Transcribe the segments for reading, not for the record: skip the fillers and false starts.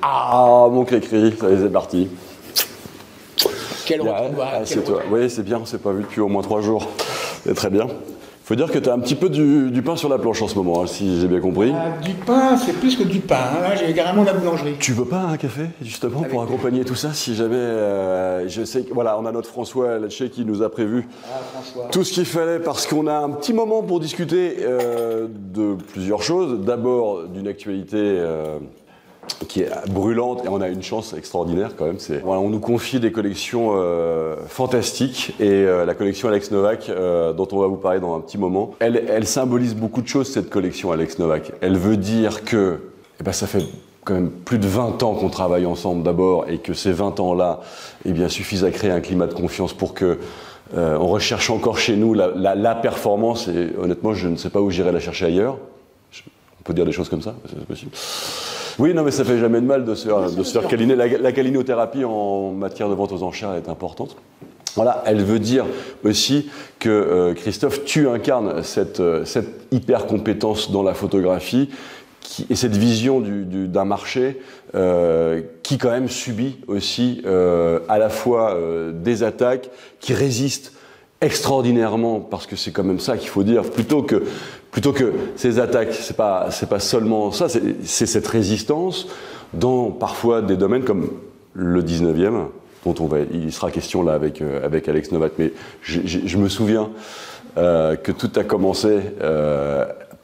Ah, mon cri-cri, ça y est, c'est parti. Quel retrouvaille. C'est toi. Oui, c'est bien, on s'est pas vu depuis au moins 3 jours. C'est très bien. Faut dire que tu as un petit peu du pain sur la planche en ce moment, hein, si j'ai bien compris. Du pain, c'est plus que du pain. Hein. Là, j'ai carrément la boulangerie. Tu veux pas un café, justement, pour accompagner tout ça, si jamais... je sais que, voilà, on a notre François Lecce qui nous a prévu tout ce qu'il fallait, parce qu'on a un petit moment pour discuter de plusieurs choses. D'abord, d'une actualité... qui est brûlante, et on a une chance extraordinaire quand même. Voilà, on nous confie des collections fantastiques, et la collection Alex Novack, dont on va vous parler dans un petit moment, elle symbolise beaucoup de choses, cette collection Alex Novack. Elle veut dire que ça fait quand même plus de 20 ans qu'on travaille ensemble d'abord, et que ces 20 ans-là suffisent à créer un climat de confiance pour que on recherche encore chez nous la performance, et honnêtement je ne sais pas où j'irai la chercher ailleurs. On peut dire des choses comme ça, c'est possible. Oui, non, mais ça fait jamais de mal de se faire câliner. La câlinothérapie en matière de vente aux enchères est importante. Voilà, elle veut dire aussi que Christophe, tu incarnes cette hyper compétence dans la photographie et cette vision d'un marché qui quand même subit aussi à la fois des attaques, qui résistent extraordinairement, parce que c'est quand même ça qu'il faut dire, plutôt que ces attaques, c'est pas seulement ça, c'est cette résistance dans parfois des domaines comme le 19e, dont il sera question là avec Alex Novack. Mais je me souviens que tout a commencé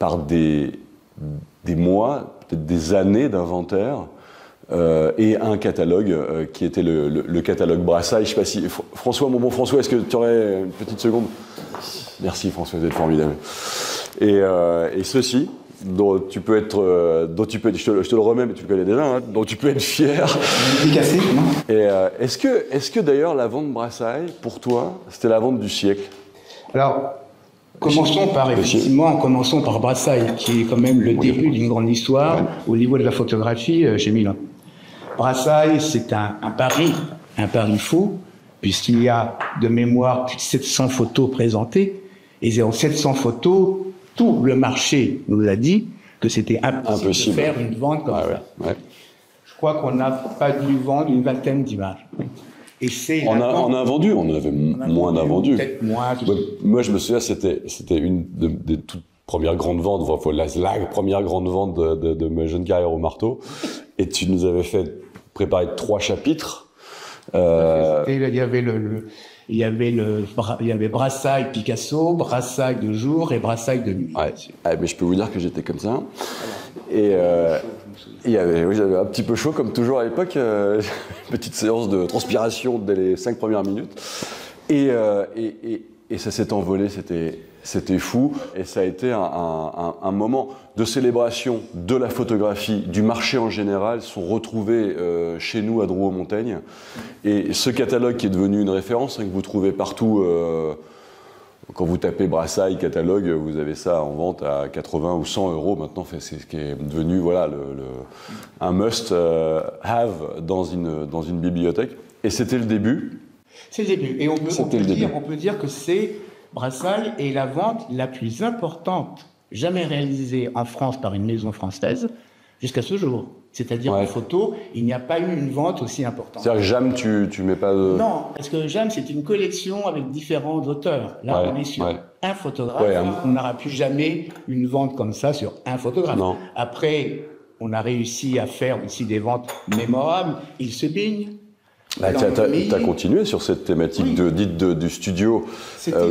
par des mois, peut-être des années d'inventaire, et un catalogue qui était le catalogue Brassailles. Je sais pas si François, mon bon François, est-ce que tu aurais une petite seconde? Merci François, vous êtes formidable. Et ceci, dont tu peux être, je te le remets, mais tu le connais déjà, hein, dont tu peux être fier. Dédicacé, non? Et est-ce que d'ailleurs la vente Brassailles, pour toi, c'était la vente du siècle? Alors, commençons par Brassailles, qui est quand même le début d'une grande histoire au niveau de la photographie chez Milan. Brassailles, c'est un pari fou, puisqu'il y a de mémoire plus de 700 photos présentées, et dans 700 photos, tout le marché nous a dit que c'était impossible de faire une vente comme ça. Ouais. Je crois qu'on n'a pas dû vendre une vingtaine d'images. Et on a vendu, on avait moins vendu. Peut-être moins. Moi, je me souviens, c'était une des toutes premières grandes ventes, la première grande vente de ma jeune carrière au marteau. Et tu nous avais fait préparer 3 chapitres. Il y avait Brassailles Picasso, Brassailles de jour et Brassailles de nuit. Ouais. Mais je peux vous dire que j'étais comme ça. Et j'avais un petit peu chaud, comme toujours à l'époque. Une petite séance de transpiration dès les 5 premières minutes. Et ça s'est envolé, c'était fou. Et ça a été un moment de célébration de la photographie, du marché en général, sont retrouvés chez nous à Drouot-Montaigne. Et ce catalogue qui est devenu une référence, que vous trouvez partout. Quand vous tapez Brassailles catalogue, vous avez ça en vente à 80 ou 100 euros maintenant. C'est ce qui est devenu un must-have dans une bibliothèque. Et c'était le début. C'est le début. Et on peut dire que c'est Brassailles est la vente la plus importante jamais réalisée en France par une maison française jusqu'à ce jour. C'est-à-dire en photo, il n'y a pas eu une vente aussi importante. C'est-à-dire que JAM, tu mets pas de... Non, parce que JAM, c'est une collection avec différents auteurs. Là, on est sur un photographe. On n'aura plus jamais une vente comme ça sur un photographe. Non. Après, on a réussi à faire aussi des ventes mémorables. Il se bigne. Tu as continué sur cette thématique du studio,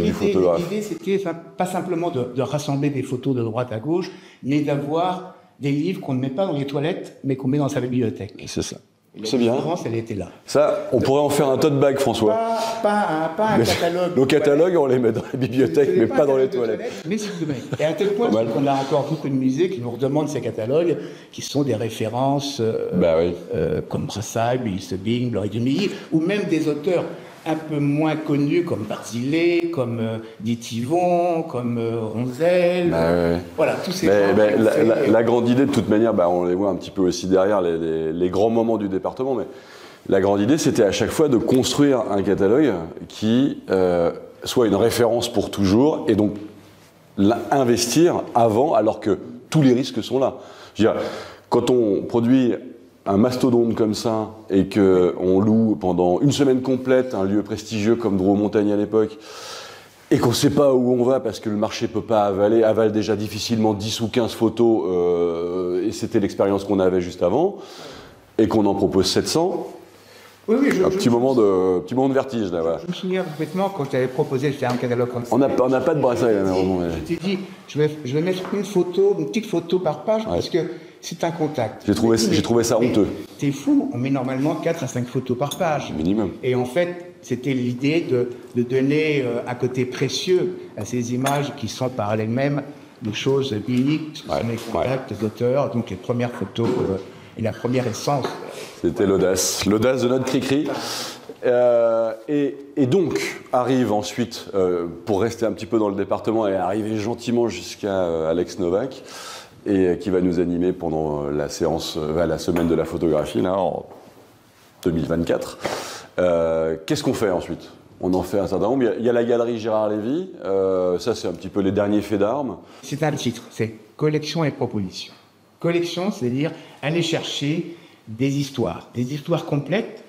du photographe. L'idée, c'était pas simplement de rassembler des photos de droite à gauche, mais d'avoir des livres qu'on ne met pas dans les toilettes, mais qu'on met dans sa bibliothèque. C'est ça. C'est bien. Elle était là. Ça, on pourrait en faire un tote bag, François. Pas un catalogue. Nos catalogues, on les met dans la bibliothèque, mais pas dans les toilettes. Mais s'il vous plaît. Et à tel point qu'on a encore beaucoup de musées qui nous redemandent ces catalogues, qui sont des références comme Brassailles, Ulysse Bing, Gloire de Milly, ou même des auteurs un peu moins connus comme Barzilai, comme Ditivon, comme Ronzel. Voilà, tous ces gens. La grande idée, de toute manière, on les voit un petit peu aussi derrière les grands moments du département, mais la grande idée, c'était à chaque fois de construire un catalogue qui soit une référence pour toujours, et donc investir avant, alors que tous les risques sont là. Je veux dire, quand on produit un mastodonte comme ça et qu'on loue pendant une semaine complète un lieu prestigieux comme Drouot-Montagny à l'époque et qu'on ne sait pas où on va parce que le marché ne peut pas avale déjà difficilement 10 ou 15 photos et c'était l'expérience qu'on avait juste avant et qu'on en propose 700. Oui, un petit moment de vertige là. Voilà. Je me souviens complètement quand tu avais proposé de faire un catalogue comme ça. On n'a pas de Brassailles là, malheureusement. Je t'ai dit, je vais mettre une petite photo par page parce que c'est un contact. J'ai trouvé ça honteux. T'es fou, on met normalement 4 à 5 photos par page. Minimum. Et en fait, c'était l'idée de donner un côté précieux à ces images qui sont par elles-mêmes des choses uniques, ce sont les contacts des auteurs, donc les premières photos et la première essence. C'était l'audace de notre cri-cri. Et donc, arrive ensuite, pour rester un petit peu dans le département et arriver gentiment jusqu'à Alex Novak, et qui va nous animer pendant la séance, la semaine de la photographie, là, en 2024. Qu'est-ce qu'on fait ensuite ? On en fait un certain nombre. Il y a la galerie Gérard Lévy, ça c'est un petit peu les derniers faits d'armes. C'est un titre, c'est Collection et proposition. Collection, c'est-à-dire aller chercher des histoires complètes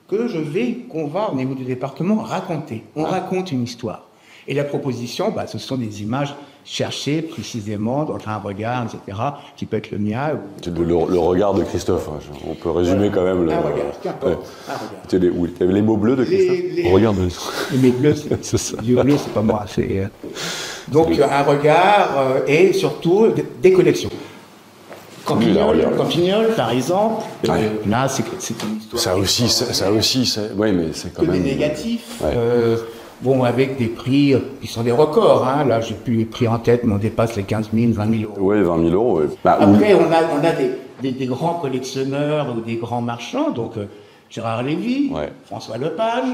qu'on va au niveau du département raconter. On raconte une histoire. Et la proposition, ce sont des images cherchées précisément dans un regard, etc., qui peut être le mien. C'est le regard de Christophe. On peut résumer quand même. Un regard, qu'importe. Un regard. Tu avais les mots bleus de Christophe. Regarde. Les mots bleus, c'est pas moi. Donc un regard et surtout des collections. Campignol, par exemple, là, c'est une histoire. Ça aussi, oui, mais c'est quand même. Des négatifs. Avec des prix qui sont des records. Là, j'ai plus les prix en tête, mais on dépasse les 15 000, 20 000 euros. Oui, 20 000 euros. Oui. Après, on a des grands collectionneurs ou des grands marchands, donc Gérard Lévy, François Lepage,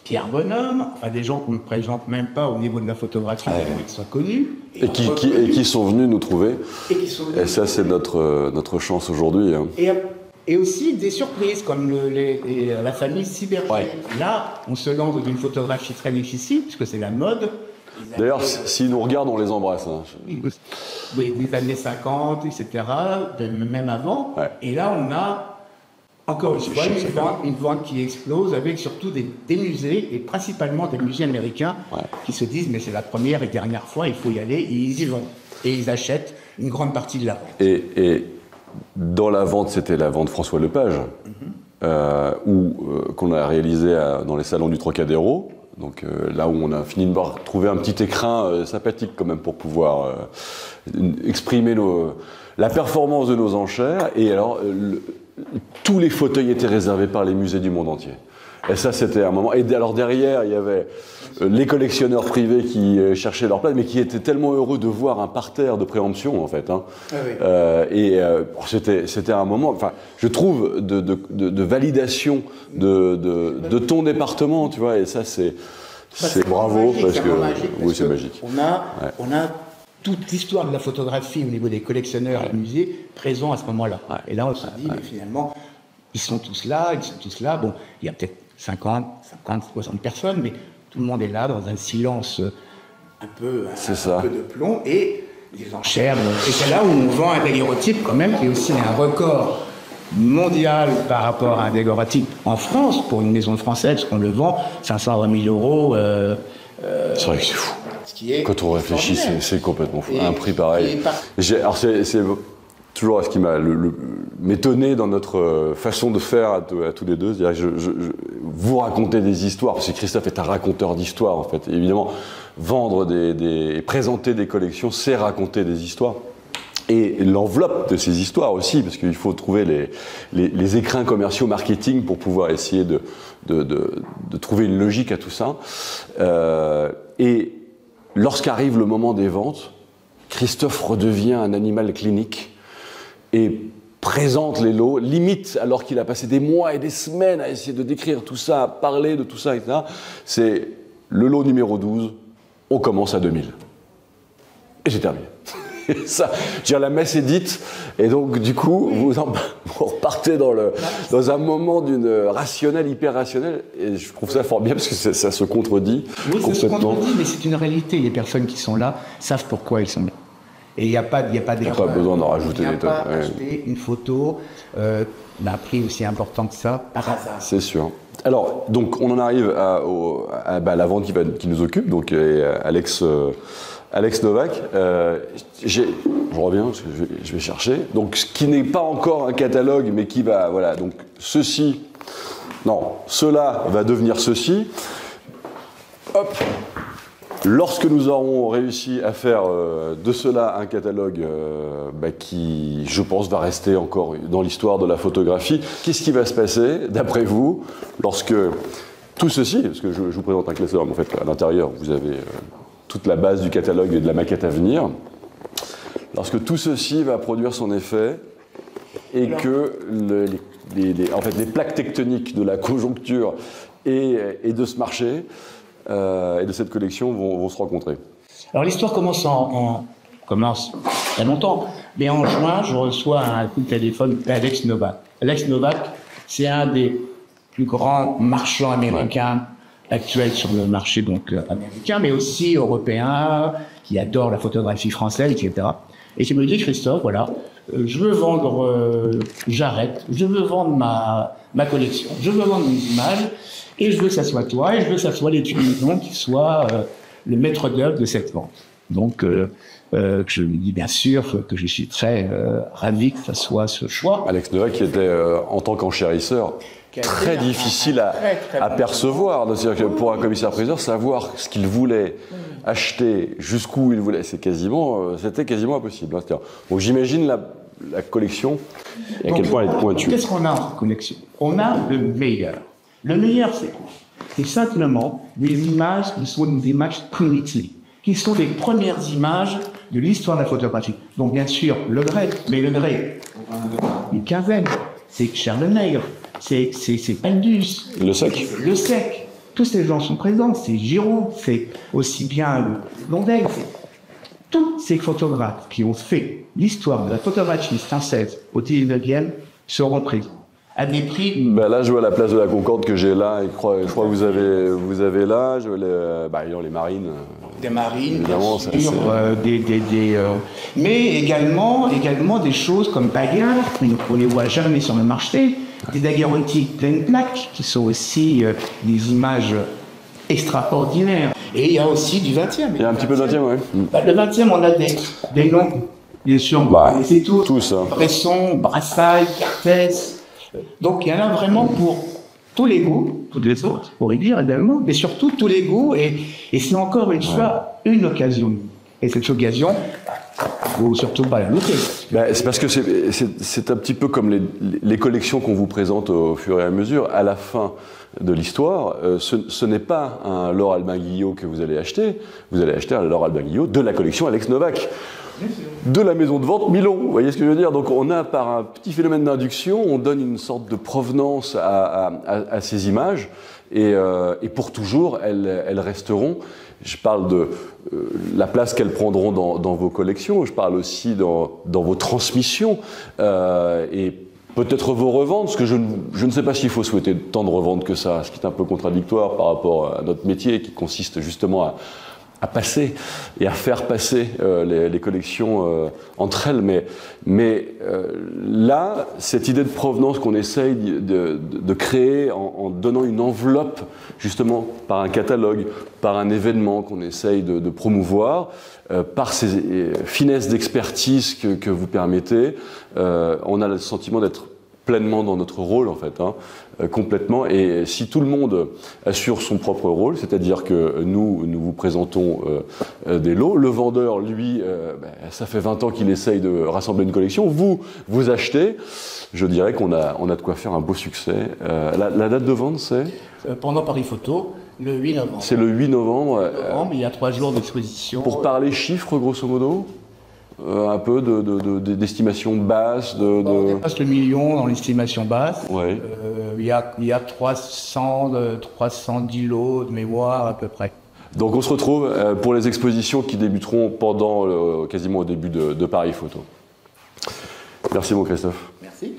Pierre Bonhomme, des gens qu'on ne présente même pas au niveau de la photographie, qui sont connus. Et qui sont venus nous trouver. Et ça, c'est notre chance aujourd'hui. Et aussi des surprises, comme la famille Cyberger. Là, on se lance dans une photographie très difficile, puisque c'est la mode. D'ailleurs, s'ils nous regardent, on les embrasse. Oui, des années 50, etc., même avant. Et là, on a encore une vente qui explose, avec surtout des musées, et principalement des musées américains, qui se disent, mais c'est la première et dernière fois, il faut y aller, et ils y vont. Et ils achètent une grande partie de la vente. Et dans la vente, c'était la vente François Lepage, qu'on a réalisé dans les salons du Trocadéro. Donc là où on a fini par trouver un petit écrin sympathique quand même pour pouvoir exprimer la performance de nos enchères. Et alors, tous les fauteuils étaient réservés par les musées du monde entier. Et ça, c'était un moment. Et alors derrière, il y avait les collectionneurs privés qui cherchaient leur place, mais qui étaient tellement heureux de voir un parterre de préemption, en fait. C'était un moment, je trouve, de validation de ton département, tu vois. Et ça, c'est bravo, parce que oui, c'est magique. On a toute l'histoire de la photographie au niveau des collectionneurs et musées présents à ce moment-là. Et là, on se dit, mais finalement, ils sont tous là. Bon, il y a peut-être 50, 60 personnes, mais tout le monde est là dans un silence un peu de plomb, et les enchères. Et c'est là où on vend un daguerreotype quand même, qui est aussi un record mondial par rapport à un daguerreotype en France, pour une maison française, qu'on le vend 520 000 euros. C'est vrai que c'est fou. Quand on réfléchit, c'est complètement fou. Un prix pareil. Alors c'est toujours ce qui m'a m'étonné dans notre façon de faire à tous les deux. C'est-à-dire que vous racontez des histoires, parce que Christophe est un raconteur d'histoires, en fait. Et évidemment, vendre et présenter des collections, c'est raconter des histoires. Et l'enveloppe de ces histoires aussi, parce qu'il faut trouver les écrins commerciaux marketing pour pouvoir essayer de trouver une logique à tout ça. Et lorsqu'arrive le moment des ventes, Christophe redevient un animal clinique et présente les lots, limite, alors qu'il a passé des mois et des semaines à essayer de décrire tout ça, à parler de tout ça, etc. C'est le lot numéro 12, on commence à 2000. Et j'ai terminé. Et ça, la messe est dite, et donc du coup, vous repartez dans un moment d'une rationnelle, hyper rationnelle, et je trouve ça fort bien parce que ça se contredit complètement. Ça se contredit, mais c'est une réalité. Les personnes qui sont là savent pourquoi elles sont là. Et il n'y a pas d'erreur. Il n'y a pas besoin d'en rajouter des tonnes. Il n'y a pas acheté une photo d'un prix aussi important que ça par hasard. C'est sûr. Alors, donc, on en arrive à la vente qui nous occupe, donc Alex Novak. Je reviens, parce que je vais chercher. Donc, ce qui n'est pas encore un catalogue, mais qui va, voilà, donc ceci, non, cela va devenir ceci. Hop. Lorsque nous aurons réussi à faire de cela un catalogue qui, je pense, va rester encore dans l'histoire de la photographie, qu'est-ce qui va se passer, d'après vous, lorsque tout ceci, parce que je vous présente un classeur, mais en fait, à l'intérieur, vous avez toute la base du catalogue et de la maquette à venir, lorsque tout ceci va produire son effet et que en fait, les plaques tectoniques de la conjoncture et de ce marché et de cette collection vont se rencontrer. Alors l'histoire commence commence il y a longtemps, mais en juin, je reçois un coup de téléphone d'Alex Novak. Alex Novak, c'est un des plus grands marchands américains actuels sur le marché donc américain, mais aussi européen, qui adore la photographie française, etc. Et je me dis, Christophe, voilà, je veux vendre, j'arrête, je veux vendre ma collection, je veux vendre mes images, et je veux que ça soit toi, et je veux que ça soit l'étude maison qui soit le maître d'œuvre de cette vente. Donc, je lui dis bien sûr que je suis très ravi que ça soit ce choix. Alex Novak qui était, en tant qu'enchérisseur, très difficile à percevoir. C'est-à-dire que pour un commissaire-priseur, savoir ce qu'il voulait acheter, jusqu'où il voulait, c'était quasiment impossible. Donc j'imagine la collection et à quel point elle est pointue. Qu'est-ce qu'on a en collection? On a le meilleur. Le meilleur, c'est quoi? C'est simplement des images qui sont des images primitives, qui sont les premières images de l'histoire de la photographie. Donc bien sûr, Le Gray, mais Le Gray, une quinzaine, c'est Charles-Nègre, c'est Pendus, Le Sec. Le Sec. Tous ces gens sont présents, c'est Giraud, c'est aussi bien Blondel, tous ces photographes qui ont fait l'histoire de la photographie française au 19e seront présents. À des prix. Là, je vois la place de la Concorde que j'ai là, et je crois que vous avez là, je vois les marines. Des marines, évidemment, bien sûr, mais également des choses comme bagarres, on ne les voit jamais sur le marché, des daguerreotypes pleines plaques, qui sont aussi des images extraordinaires. Et il y a aussi du 20e. Il y a un petit peu de 20e, oui. Le 20e, on a des noms, bien sûr, c'est tous. Bresson, Brassailles, Cartès. Donc il y en a vraiment pour tous les goûts, toutes les autres, pour y dire également, mais surtout tous les goûts, et c'est encore une fois une occasion. Et cette occasion, il ne faut surtout pas la louper. C'est parce que c'est un petit peu comme les collections qu'on vous présente au fur et à mesure. À la fin de l'histoire, ce n'est pas un Laure Albin-Guillot que vous allez acheter un Laure Albin-Guillot de la collection Alex Novak. De la maison de vente Milon, vous voyez ce que je veux dire? Donc on a, par un petit phénomène d'induction, on donne une sorte de provenance à ces images, et pour toujours, elles resteront. Je parle de la place qu'elles prendront dans vos collections, je parle aussi dans vos transmissions, et peut-être vos reventes, parce que je ne sais pas s'il faut souhaiter tant de reventes que ça, ce qui est un peu contradictoire par rapport à notre métier, qui consiste justement à passer et à faire passer les collections entre elles. Mais là, cette idée de provenance qu'on essaye de créer en donnant une enveloppe, justement, par un catalogue, par un événement qu'on essaye de promouvoir, par ces finesses d'expertise que vous permettez, on a le sentiment d'être pleinement dans notre rôle, en fait, complètement. Et si tout le monde assure son propre rôle, c'est-à-dire que nous vous présentons des lots, le vendeur, lui, ça fait 20 ans qu'il essaye de rassembler une collection, vous achetez, je dirais qu'on a de quoi faire un beau succès. La date de vente, c'est pendant Paris Photo, le 8 novembre. C'est le 8 novembre. Il y a 3 jours d'exposition. Pour parler chiffres, grosso modo, un peu d'estimation basse. On dépasse le million dans l'estimation basse. Ouais. Il y a 310 lots de mémoire à peu près. Donc on se retrouve pour les expositions qui débuteront quasiment au début de Paris Photo. Merci mon Christophe. Merci.